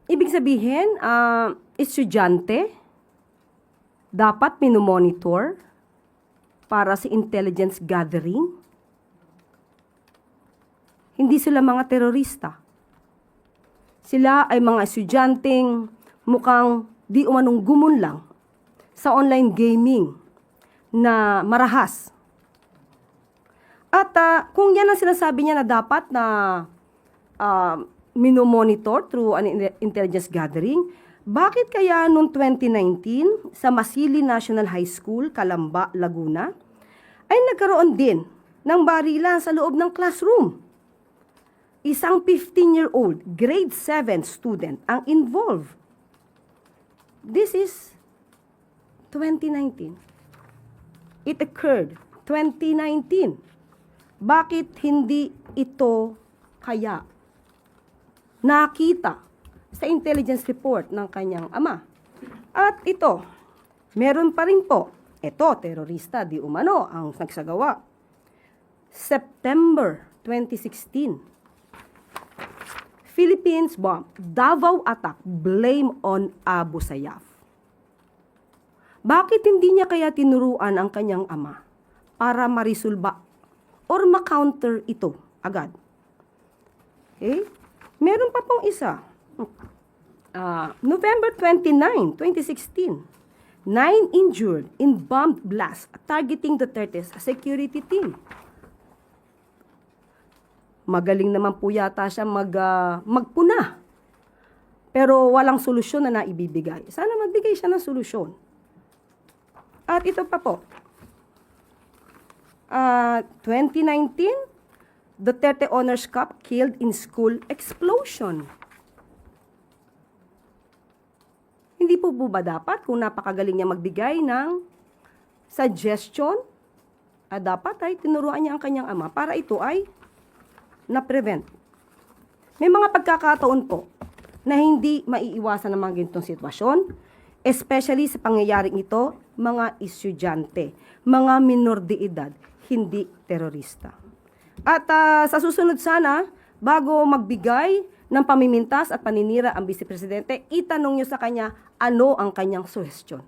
Ibig sabihin, estudyante, dapat minomonitor para sa intelligence gathering. Hindi sila mga terorista. Sila ay mga estudyanteng mukhang di umanong gumunlang sa online gaming na marahas. At kung yan ang sinasabi niya na dapat na minomonitor through an intelligence gathering, bakit kaya noong 2019 sa Masili National High School, Calamba, Laguna, ay nagkaroon din ng barilan sa loob ng classroom? Isang 15-year-old, grade 7 student ang involved. This is 2019. It occurred 2019. Bakit hindi ito kaya nakita sa intelligence report ng kanyang ama? At ito, meron pa rin po, ito, terorista, di umano, ang nagsagawa. September 2016, Philippines bomb, Davao attack, blame on Abu Sayyaf. Bakit hindi niya kaya tinuruan ang kanyang ama para marisulba or ma-counter ito agad? Okay? Meron pa pong isa. November 29, 2016, 9 injured in bomb blast targeting Duterte's security team. Magaling naman po yata siya magpuna. Pero walang solusyon na naibibigay. Sana magbigay siya ng solusyon. At ito pa po. 2019, Duterte Honors Cup killed in school explosion. Hindi po ba dapat kung napakagaling niya magbigay ng suggestion, dapat ay tinuruan niya ang kanyang ama para ito ay na-prevent. May mga pagkakataon po na hindi maiiwasan ng mga ganitong sitwasyon, especially sa pangyayaring ito, mga estudyante, mga minor de edad, hindi terorista. At sa susunod sana, bago magbigay ng pamimintas at paninira ang Vice Presidente, itanong niyo sa kanya ano ang kanyang suhestyon.